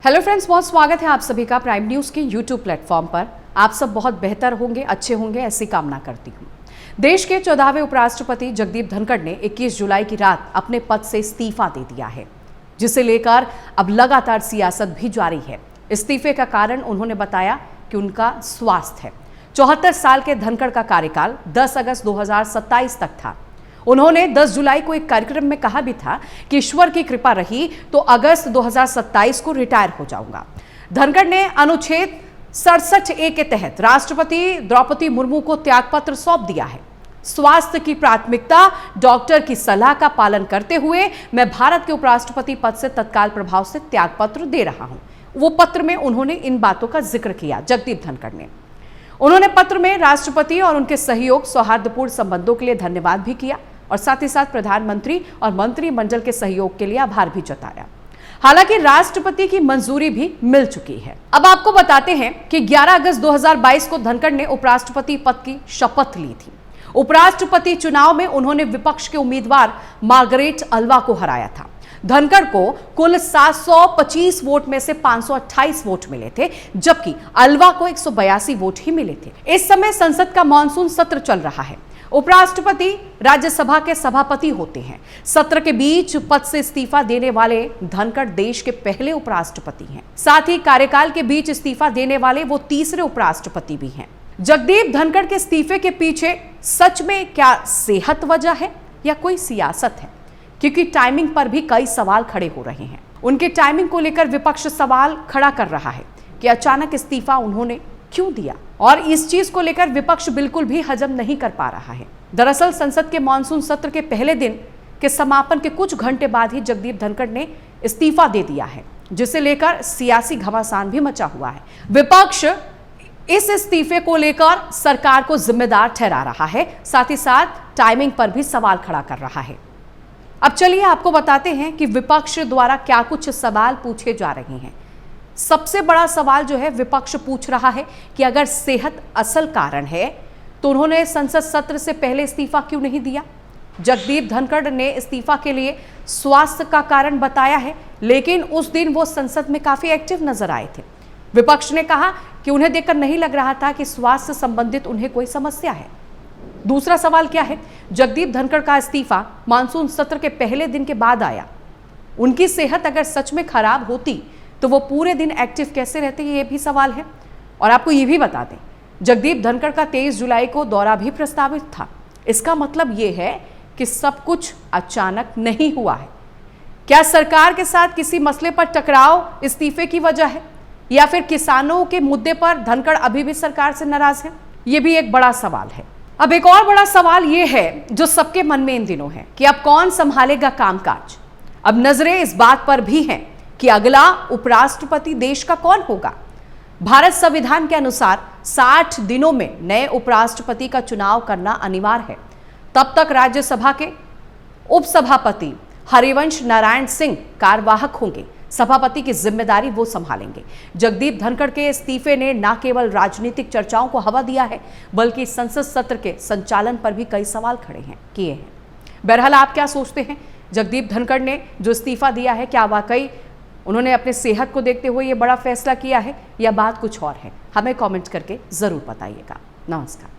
Hello friends, बहुत स्वागत है आप सभी का प्राइम न्यूज़ के यूट्यूब प्लेटफॉर्म पर। आप सब बहुत बेहतर होंगे, अच्छे होंगे, ऐसी कामना करती हूँ। देश के 14वें उपराष्ट्रपति जगदीप धनखड़ ने 21 जुलाई की रात अपने पद से इस्तीफा दे दिया है, जिसे लेकर अब लगातार सियासत भी जारी है। इस्तीफे का कारण उन्होंने बताया कि उनका स्वास्थ्य है। 74 साल के धनखड़ का कार्यकाल 10 अगस्त 2027 तक था। उन्होंने 10 जुलाई को एक कार्यक्रम में कहा भी था कि ईश्वर की कृपा रही तो अगस्त 2027 को रिटायर हो जाऊंगा। धनखड़ ने अनुच्छेद 67A के तहत राष्ट्रपति द्रौपदी मुर्मू को त्यागपत्र सौंप दिया है। स्वास्थ्य की प्राथमिकता, डॉक्टर की सलाह का पालन करते हुए मैं भारत के उपराष्ट्रपति पद से तत्काल प्रभाव से त्यागपत्र दे रहा हूं। वो पत्र में उन्होंने इन बातों का जिक्र किया। जगदीप धनखड़ ने उन्होंने पत्र में राष्ट्रपति और उनके सहयोग, सौहार्दपूर्ण संबंधों के लिए धन्यवाद भी किया और साथ ही साथ प्रधानमंत्री और मंत्रिमंडल के सहयोग के लिए आभार भी जताया। हालांकि राष्ट्रपति की मंजूरी भी मिल चुकी है। अब आपको बताते हैं कि 11 अगस्त 2022 को धनखड़ ने उपराष्ट्रपति पद की शपथ ली थी। उपराष्ट्रपति चुनाव में उन्होंने विपक्ष के उम्मीदवार मार्गरेट अल्वा को हराया था। धनखड़ को कुल 725 वोट में से 528 वोट मिले थे, जबकि अल्वा को 182 वोट ही मिले थे। इस समय संसद का मॉनसून सत्र चल रहा है। उपराष्ट्रपति राज्यसभा के सभापति होते हैं। सत्र के बीच पद से इस्तीफा देने वाले धनखड़ देश के पहले उपराष्ट्रपति हैं। साथ ही कार्यकाल के बीच इस्तीफा देने वाले वो तीसरे उपराष्ट्रपति भी हैं। जगदीप धनखड़ के इस्तीफे के पीछे सच में क्या सेहत वजह है या कोई सियासत है? क्योंकि टाइमिंग पर भी कई सवाल खड़े हो रहे हैं। उनके टाइमिंग को लेकर विपक्ष सवाल खड़ा कर रहा है कि अचानक इस्तीफा उन्होंने क्यों दिया, और इस चीज को लेकर विपक्ष बिल्कुल भी हजम नहीं कर पा रहा है। दरअसल संसद के मॉनसून सत्र के पहले दिन के समापन के कुछ घंटे बाद ही जगदीप धनखड़ ने इस्तीफा दे दिया है, जिसे लेकर सियासी घमासान भी मचा हुआ है। विपक्ष इस इस्तीफे को लेकर सरकार को जिम्मेदार ठहरा रहा है, साथ ही साथ टाइमिंग पर भी सवाल खड़ा कर रहा है। अब चलिए आपको बताते हैं कि विपक्ष द्वारा क्या कुछ सवाल पूछे जा रहे हैं। सबसे बड़ा सवाल जो है विपक्ष पूछ रहा है कि अगर सेहत असल कारण है तो उन्होंने संसद सत्र से पहले इस्तीफा क्यों नहीं दिया। जगदीप धनखड़ ने इस्तीफा के लिए स्वास्थ्य का कारण बताया है, लेकिन उस दिन वो संसद में काफी एक्टिव नजर आए थे। विपक्ष ने कहा कि उन्हें देखकर नहीं लग रहा था कि स्वास्थ्य संबंधित उन्हें कोई समस्या है। दूसरा सवाल क्या है, जगदीप धनखड़ का इस्तीफा मानसून सत्र के पहले दिन के बाद आया। उनकी सेहत अगर सच में खराब होती तो वो पूरे दिन एक्टिव कैसे रहते, ये भी सवाल है। और आपको ये भी बता दें, जगदीप धनखड़ का 23 जुलाई को दौरा भी प्रस्तावित था। इसका मतलब ये है कि सब कुछ अचानक नहीं हुआ है। क्या सरकार के साथ किसी मसले पर टकराव इस्तीफे की वजह है, या फिर किसानों के मुद्दे पर धनखड़ अभी भी सरकार से नाराज है? ये भी एक बड़ा सवाल है। अब एक और बड़ा सवाल ये है जो सबके मन में इन दिनों है कि अब कौन संभालेगा कामकाज। अब नजरें इस बात पर भी हैं कि अगला उपराष्ट्रपति देश का कौन होगा। भारत संविधान के अनुसार 60 दिनों में नए उपराष्ट्रपति का चुनाव करना अनिवार्य है। तब तक राज्यसभा के उपसभापति हरिवंश नारायण सिंह कार्यवाहक होंगे। सभापति की जिम्मेदारी वो संभालेंगे। जगदीप धनखड़ के इस्तीफे ने न केवल राजनीतिक चर्चाओं को हवा दिया है, बल्कि संसद सत्र के संचालन पर भी कई सवाल खड़े किए हैं। बहरहाल आप क्या सोचते हैं? जगदीप धनखड़ ने जो इस्तीफा दिया है, क्या वाकई उन्होंने अपने सेहत को देखते हुए ये बड़ा फैसला किया है, या बात कुछ और है? हमें कमेंट करके जरूर बताइएगा। नमस्कार।